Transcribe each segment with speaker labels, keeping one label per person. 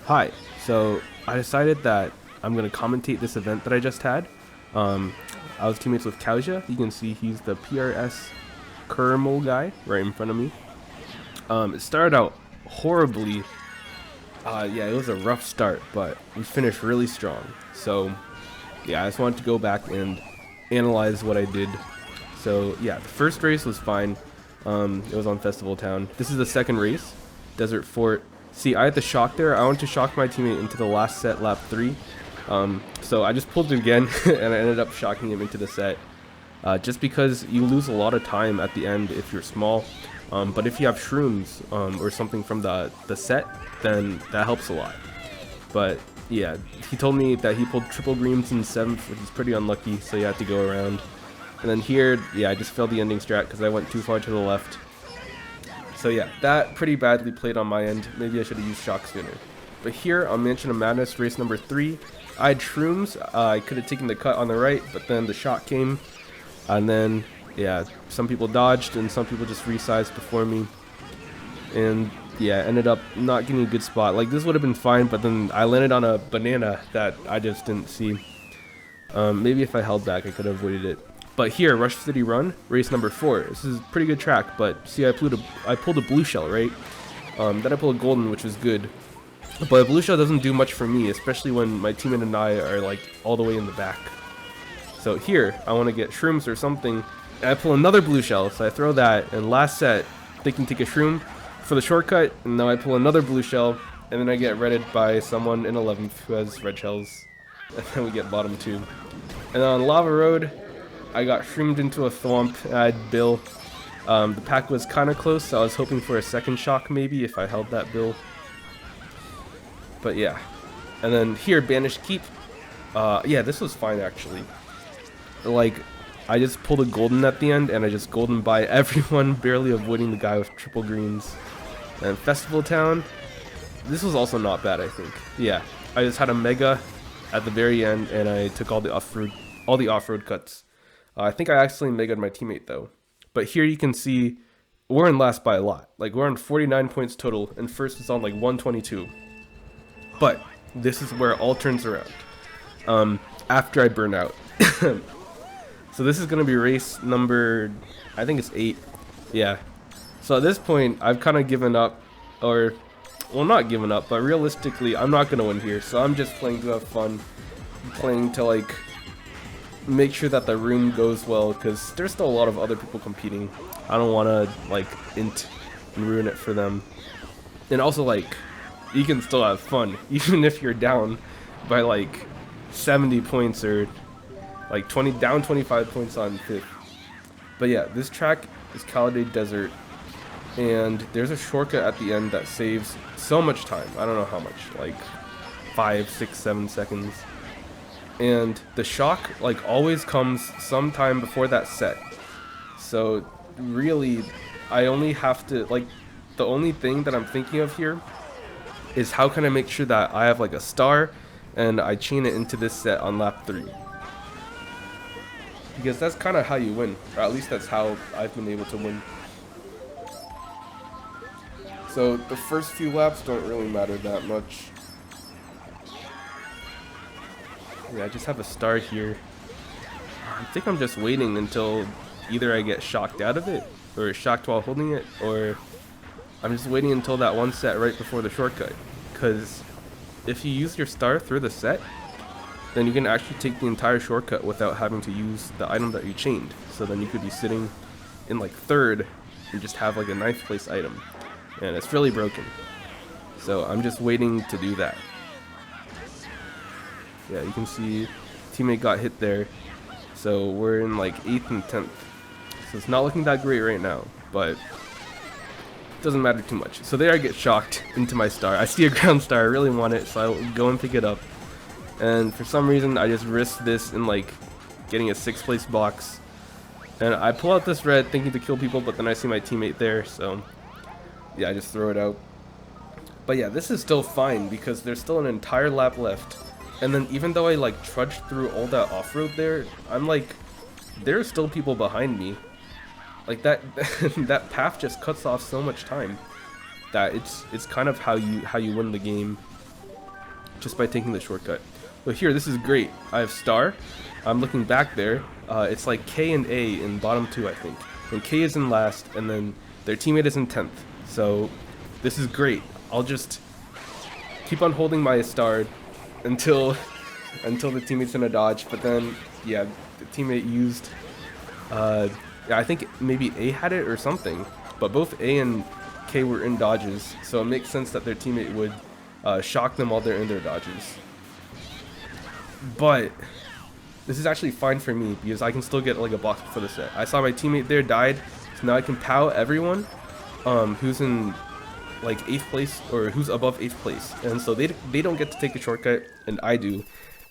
Speaker 1: Hi. So I decided that I'm gonna commentate this event that I just had. Um, I was teammates with Kauja. You can see he's the PRS Kermal guy right in front of me. It started out horribly. Yeah, it was a rough start, but we finished really strong. So yeah, I just wanted to go back and analyze what I did. So yeah, the first race was fine. It was on Festival Town. This is the second race, Desert Fort. See, I had the shock there. I wanted to shock my teammate into the last set, lap 3. So I just pulled it again, and I ended up shocking him into the set. Just because you lose a lot of time at the end if you're small. But if you have shrooms or something from the set, then that helps a lot. But yeah, he told me that he pulled triple greens in 7th, which is pretty unlucky, so you have to go around. And then here, yeah, I just failed the ending strat because I went too far to the left. So yeah, that pretty badly played on my end. Maybe I should have used shock sooner. But here on Mansion of Madness, race number 3, I had shrooms. I could have taken the cut on the right, but then the shock came. And then, yeah, some people dodged and some people just resized before me. And yeah, ended up not getting a good spot. Like, this would have been fine, but then I landed on a banana that I just didn't see. Maybe if I held back, I could have avoided it. But here, Rush City Run, race number 4. This is a pretty good track, but see, I pulled a blue shell, right? Then I pulled a golden, which was good. But a blue shell doesn't do much for me, especially when my teammate and I are like all the way in the back. So here, I want to get shrooms or something, and I pull another blue shell, so I throw that, and last set, they can take a shroom for the shortcut, and now I pull another blue shell, and then I get redded by someone in 11th who has red shells, and then we get bottom 2. And on Lava Road, I got shroomed into a thwomp. I had Bill. The pack was kind of close, so I was hoping for a second shock maybe if I held that Bill. But yeah. And then here, Banished Keep. Yeah, this was fine actually. Like, I just pulled a golden at the end, and I just golden by everyone, barely avoiding the guy with triple greens. And Festival Town, this was also not bad, I think. Yeah, I just had a mega at the very end, and I took all the off-road cuts. I think I accidentally megaed my teammate though. But here you can see we're in last by a lot. Like, we're on 49 points total, and first is on like 122. But this is where it all turns around. After I burn out. So this is gonna be race number, I think it's 8. Yeah. So at this point, I've kind of given up, or, well, not given up, but realistically, I'm not gonna win here. So I'm just playing to have fun, playing to like make sure that the room goes well, because there's still a lot of other people competing. I don't want to like int and ruin it for them. And also, like, you can still have fun even if you're down by like 70 points or like 25 points on 5th. But yeah, this track is Caladay Desert, and there's a shortcut at the end that saves so much time. I don't know how much, like 5, 6, 7 seconds. And the shock like always comes sometime before that set. So really, I only have to, like, the only thing that I'm thinking of here is how can I make sure that I have like a star and I chain it into this set on lap 3. Because that's kind of how you win, or at least that's how I've been able to win. So the first few laps don't really matter that much. Yeah, I just have a star here. I think I'm just waiting until either I get shocked out of it, or shocked while holding it, or I'm just waiting until that one set right before the shortcut. Because if you use your star through the set, then you can actually take the entire shortcut without having to use the item that you chained. So then you could be sitting in like 3rd and just have like a 9th place item. And it's really broken. So I'm just waiting to do that. Yeah, you can see teammate got hit there. So we're in like 8th and 10th. So it's not looking that great right now, but it doesn't matter too much. So there I get shocked into my star. I see a ground star, I really want it, so I go and pick it up. And for some reason, I just risk this in like getting a 6th place box. And I pull out this red thinking to kill people, but then I see my teammate there, so yeah, I just throw it out. But yeah, this is still fine because there's still an entire lap left. And then even though I like trudged through all that off-road there, I'm like, there's still people behind me. Like that that path just cuts off so much time that it's kind of how you win the game. just by taking the shortcut. But here, this is great. I have star. I'm looking back there. It's like K and A in bottom 2, I think. And K is in last, and then their teammate is in 10th. So this is great. I'll just keep on holding my star until the teammate's in a dodge. But then, yeah, the teammate used... yeah, I think maybe A had it or something. But both A and K were in dodges, so it makes sense that their teammate would shock them while they're in their dodges. But this is actually fine for me because I can still get like a box for the set. I saw my teammate there died, so now I can POW everyone who's in like 8th place or who's above 8th place, and so they don't get to take the shortcut and I do.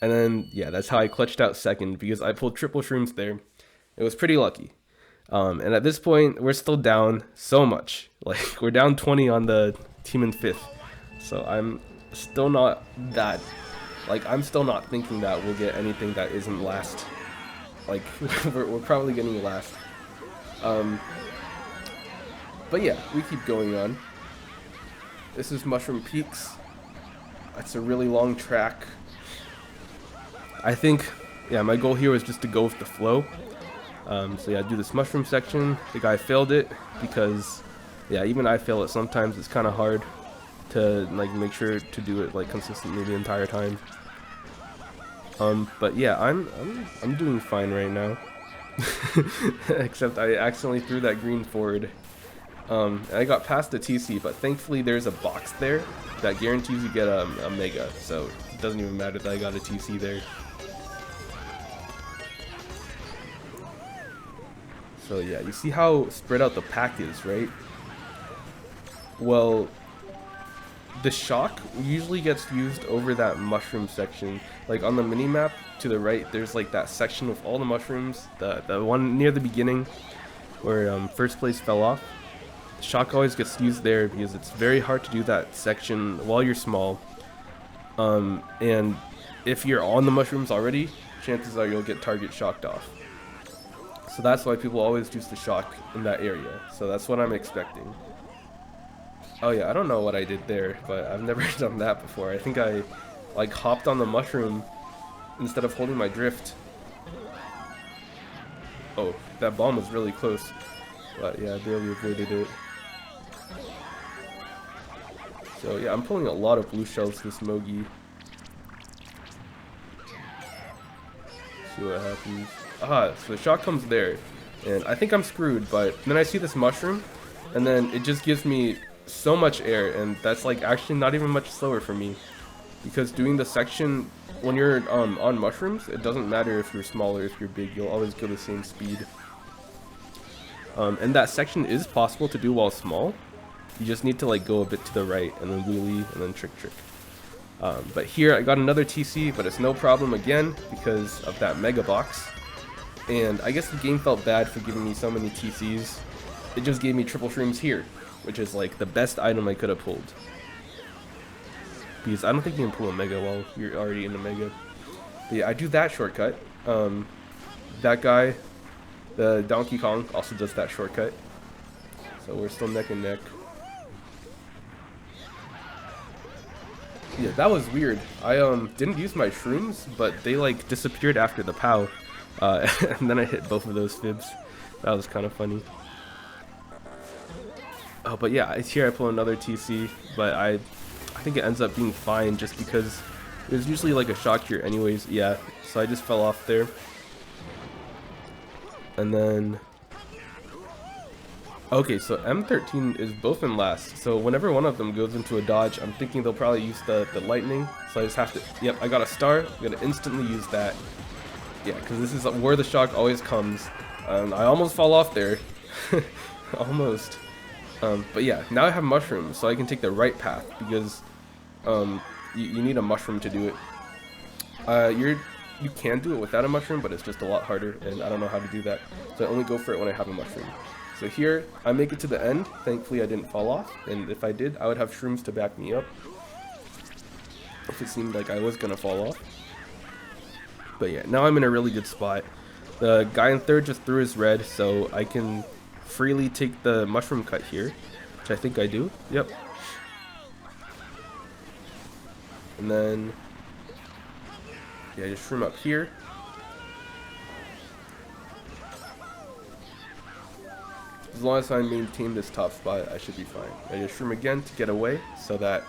Speaker 1: And then yeah, that's how I clutched out second because I pulled triple shrooms there. It was pretty lucky. And at this point we're still down so much. Like we're down 20 on the team in 5th. So I'm still not that, like I'm still not thinking that we'll get anything that isn't last. Like we're probably getting last. But yeah, we keep going on. This is Mushroom Peaks. It's a really long track. I think, yeah, my goal here was just to go with the flow. So yeah, do this mushroom section. The guy failed it because, yeah, even I fail it sometimes. It's kind of hard to like make sure to do it like consistently the entire time. But yeah, I'm doing fine right now. Except I accidentally threw that green forward. And I got past the TC, but thankfully there's a box there that guarantees you get a mega, so it doesn't even matter that I got a TC there. So yeah, you see how spread out the pack is, right? Well, the shock usually gets used over that mushroom section. Like on the mini-map to the right, there's like that section with all the mushrooms, the one near the beginning where first place fell off. Shock always gets used there because it's very hard to do that section while you're small. And if you're on the mushrooms already, chances are you'll get target shocked off. So that's why people always use the shock in that area. So that's what I'm expecting. Oh yeah, I don't know what I did there, but I've never done that before. I think I like hopped on the mushroom instead of holding my drift. Oh, that bomb was really close. But yeah, I barely avoided it. So yeah, I'm pulling a lot of blue shells this Mogi. See what happens. Aha, so the shot comes there. And I think I'm screwed, but then I see this mushroom, and then it just gives me so much air, and that's like actually not even much slower for me. Because doing the section, when you're on mushrooms, it doesn't matter if you're small or if you're big, you'll always go the same speed. And that section is possible to do while small. You just need to like go a bit to the right and then wheelie and then trick. But here I got another TC, but it's no problem again because of that mega box. And I guess the game felt bad for giving me so many TCs. It just gave me triple shrooms here, which is like the best item I could have pulled. Because I don't think you can pull a mega while you're already in a mega. But yeah, I do that shortcut. That guy, the Donkey Kong, also does that shortcut. So we're still neck and neck. Yeah, that was weird. I didn't use my shrooms, but they like disappeared after the POW. And then I hit both of those fibs. That was kind of funny. Oh, but yeah, here I pull another TC, but I think it ends up being fine just because it was usually like a shock here anyways. Yeah, so I just fell off there. And then... Okay, so M13 is both in last, so whenever one of them goes into a dodge, I'm thinking they'll probably use the lightning, so I just have to... Yep, I got a star, I'm gonna instantly use that. Yeah, because this is where the shock always comes. I almost fall off there. Almost. But yeah, now I have mushrooms, so I can take the right path, because you need a mushroom to do it. You can do it without a mushroom, but it's just a lot harder, and I don't know how to do that. So I only go for it when I have a mushroom. So here, I make it to the end. Thankfully, I didn't fall off, and if I did, I would have shrooms to back me up. If it seemed like I was gonna fall off. But yeah, now I'm in a really good spot. The guy in third just threw his red, so I can freely take the mushroom cut here, which I think I do. Yep. And then, yeah, just shroom up here. As long as I maintain this top spot, I should be fine. I just shroom again to get away so that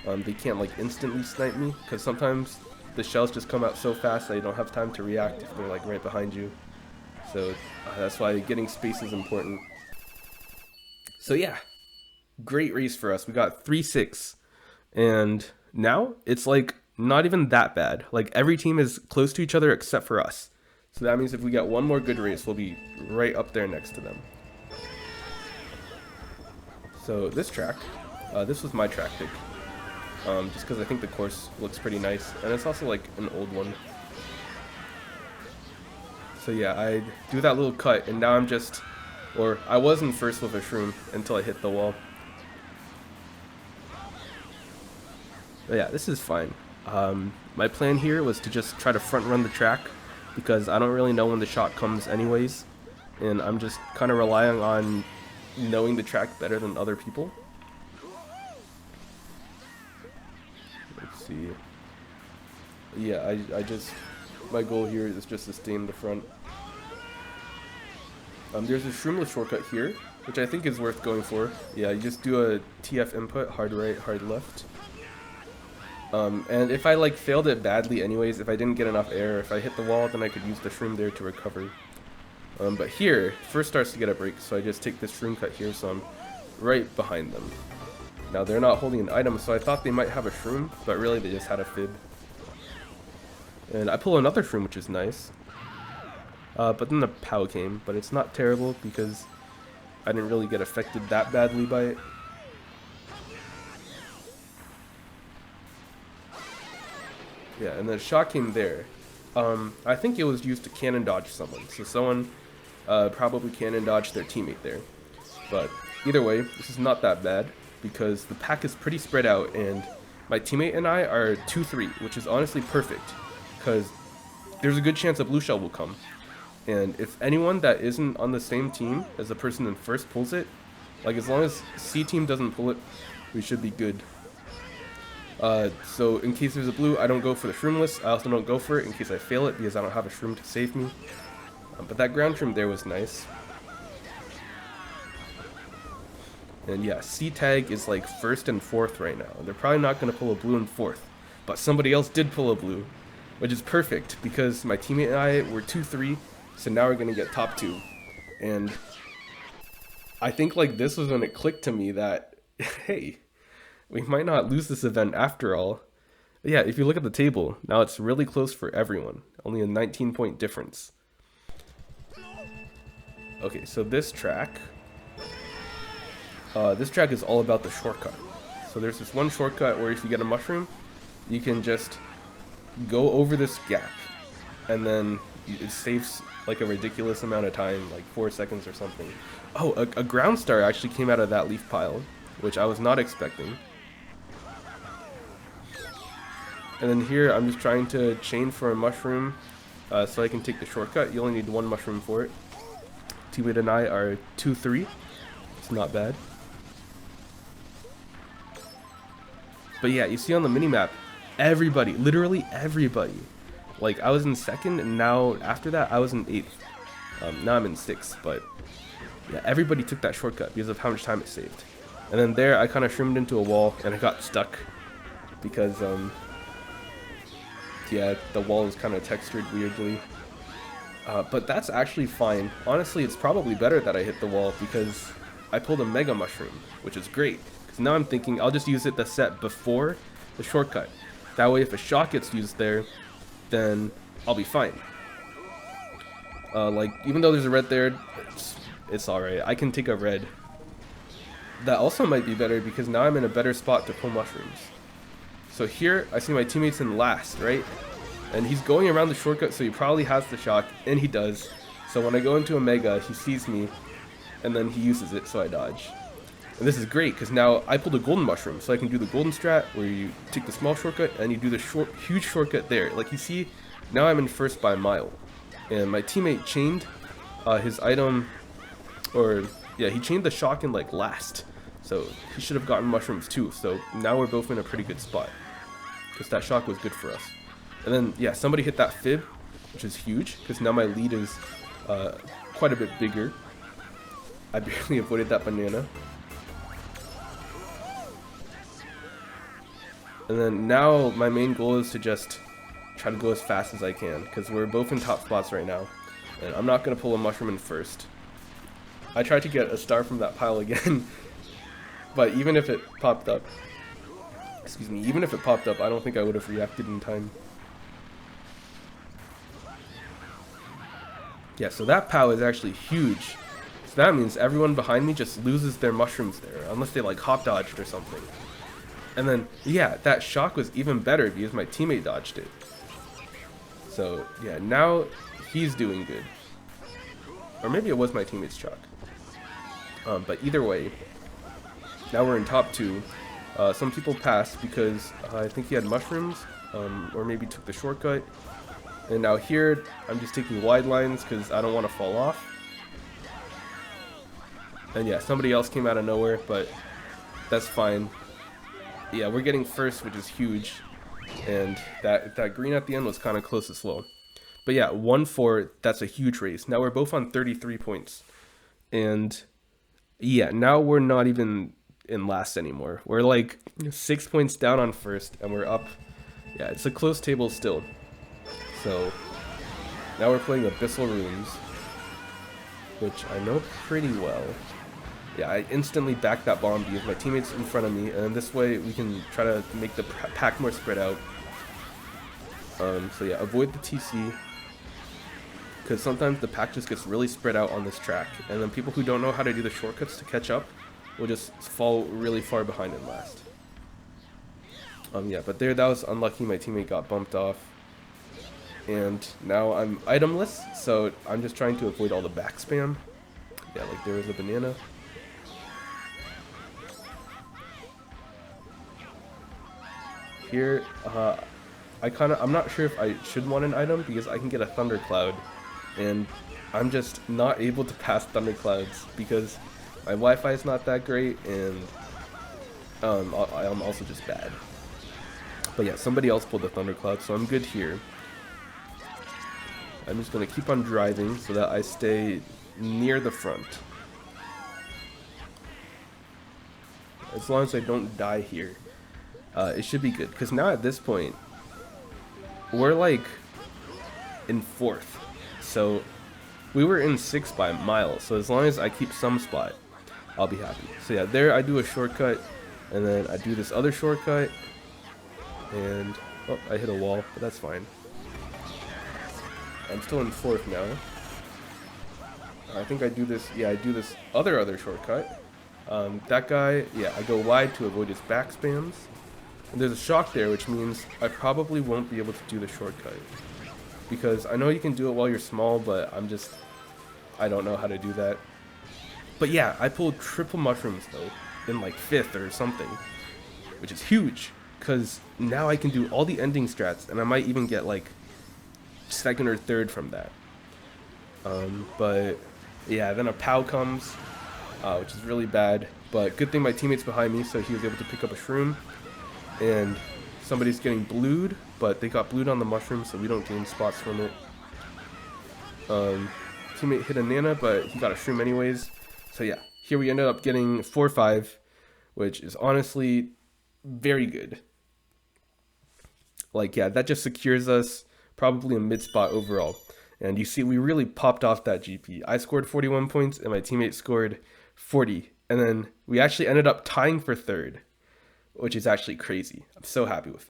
Speaker 1: they can't like instantly snipe me, because sometimes the shells just come out so fast that you don't have time to react if they're like right behind you. So that's why getting space is important. So yeah, great race for us. We got 3-6, and now it's like not even that bad. Like every team is close to each other except for us. So that means if we get one more good race, we'll be right up there next to them. So this track, this was my track pick. Just because I think the course looks pretty nice, and it's also like an old one. So yeah, I do that little cut, and now I'm just, or I was in first with a shroom until I hit the wall. But yeah, this is fine. My plan here was to just try to front run the track, because I don't really know when the shot comes anyways, and I'm just kind of relying on knowing the track better than other people. Let's see. Yeah, I just, my goal here is just to stay in the front. There's a shroomless shortcut here, which I think is worth going for. Yeah, you just do a TF input, hard right, hard left. And if I like failed it badly anyways, if I didn't get enough air, if I hit the wall, then I could use the shroom there to recover. But here, first starts to get a break, so I just take this shroom cut here, so I'm right behind them. Now they're not holding an item, so I thought they might have a shroom, but really they just had a fib. And I pull another shroom, which is nice. But then the POW came, but it's not terrible because I didn't really get affected that badly by it. Yeah, and the shot came there. I think it was used to cannon dodge someone, so someone probably cannon dodged their teammate there. But either way, this is not that bad because the pack is pretty spread out, and my teammate and I are 2-3, which is honestly perfect because there's a good chance a blue shell will come. And if anyone that isn't on the same team as the person in first pulls it, like as long as C team doesn't pull it, we should be good. So in case there's a blue, I don't go for the shroomless. I also don't go for it in case I fail it because I don't have a shroom to save me. But that ground shroom there was nice. And yeah, C tag is like first and fourth right now. They're probably not going to pull a blue in fourth, but somebody else did pull a blue, which is perfect because my teammate and I were 2-3, so now we're going to get top 2. And I think like this was when it clicked to me that, hey, we might not lose this event after all. But yeah, if you look at the table, now it's really close for everyone. Only a 19-point difference. Okay, so this track is all about the shortcut. So there's this one shortcut where if you get a mushroom, you can just go over this gap, and then it saves like a ridiculous amount of time, like 4 seconds or something. Oh, a ground star actually came out of that leaf pile, which I was not expecting. And then here, I'm just trying to chain for a mushroom so I can take the shortcut. You only need one mushroom for it. Teammate and I are 2-3. It's not bad. But yeah, you see on the minimap, everybody, literally everybody. Like, I was in second, and now, after that, I was in 8th. Now I'm in 6th, but yeah, everybody took that shortcut because of how much time it saved. And then there, I kind of shroomed into a wall, and I got stuck because, yeah, the wall was kind of textured weirdly. But that's actually fine. Honestly, it's probably better that I hit the wall because I pulled a mega mushroom, which is great. Because now I'm thinking I'll just use it the set before the shortcut. That way, if a shot gets used there, then I'll be fine. Like, even though there's a red there, it's alright. I can take a red. That also might be better because now I'm in a better spot to pull mushrooms. So here, I see my teammate's in last, right? And he's going around the shortcut, so he probably has the shock, and he does. So when I go into a mega, he sees me, and then he uses it, so I dodge. And this is great, because now I pulled a golden mushroom, so I can do the golden strat, where you take the small shortcut, and you do the huge shortcut there. Like you see, now I'm in first by a mile. And my teammate chained his item, or yeah, he chained the shock in like last. So he should have gotten mushrooms too, so now we're both in a pretty good spot. because that shock was good for us. And then, yeah, somebody hit that fib, which is huge, because now my lead is quite a bit bigger. I barely avoided that banana. And then now my main goal is to just try to go as fast as I can, because we're both in top spots right now. And I'm not going to pull a mushroom in first. I tried to get a star from that pile again, but even if it popped up, even if it popped up, I don't think I would have reacted in time. Yeah, so that POW is actually huge. So that means everyone behind me just loses their mushrooms there, unless they like hop dodged or something. And then, yeah, that shock was even better because my teammate dodged it. So, yeah, now he's doing good. Or maybe it was my teammate's shock. But either way, now we're in top 2. Some people passed because I think he had mushrooms, or maybe took the shortcut. And now here, I'm just taking wide lines because I don't want to fall off. And yeah, somebody else came out of nowhere, but that's fine. Yeah, we're getting first, which is huge. And that green at the end was kind of close to slow. But yeah, 1-4, that's a huge race. Now we're both on 33 points. And yeah, now we're not even in last anymore. We're like 6 points down on first, and we're up. Yeah, it's a close table still. So now we're playing Abyssal Ruins, which I know pretty well. Yeah, I instantly backed that bomb because my teammate's in front of me, and this way we can try to make the pack more spread out. So yeah, avoid the TC, because sometimes the pack just gets really spread out on this track, and then people who don't know how to do the shortcuts to catch up will just fall really far behind in last. Yeah, but that was unlucky. My teammate got bumped off, and now I'm itemless, so I'm just trying to avoid all the back spam. Yeah, like there was a banana. Here, I'm not sure if I should want an item because I can get a thundercloud, and I'm just not able to pass thunderclouds because my Wi-Fi is not that great, and I'm also just bad. But yeah, somebody else pulled the thundercloud, so I'm good here. I'm just gonna keep on driving so that I stay near the front. As long as I don't die here. It should be good, because now at this point, we're like in 4th. So we were in 6th by a mile, so as long as I keep some spot, I'll be happy. So yeah, there I do a shortcut, and then I do this other shortcut, and oh, I hit a wall, but that's fine. I'm still in 4th now. I think I do this, yeah, I do this other shortcut. That guy, yeah, I go wide to avoid his back spams. And there's a shock there, which means I probably won't be able to do the shortcut. Because I know you can do it while you're small, but I don't know how to do that. But yeah, I pulled triple mushrooms though, in like 5th or something. Which is huge, because now I can do all the ending strats, and I might even get like 2nd or 3rd from that. But yeah, then a POW comes, which is really bad. But good thing my teammate's behind me, so he was able to pick up a shroom. And somebody's getting blued, but they got blued on the mushroom, so we don't gain spots from it. Teammate hit a nana, but he got a shroom anyways. So yeah, here we ended up getting 4-5, which is honestly very good. Like, yeah, that just secures us probably a mid spot overall. And you see, we really popped off that GP. I scored 41 points, and my teammate scored 40. And then we actually ended up tying for 3rd. Which is actually crazy. I'm so happy with that.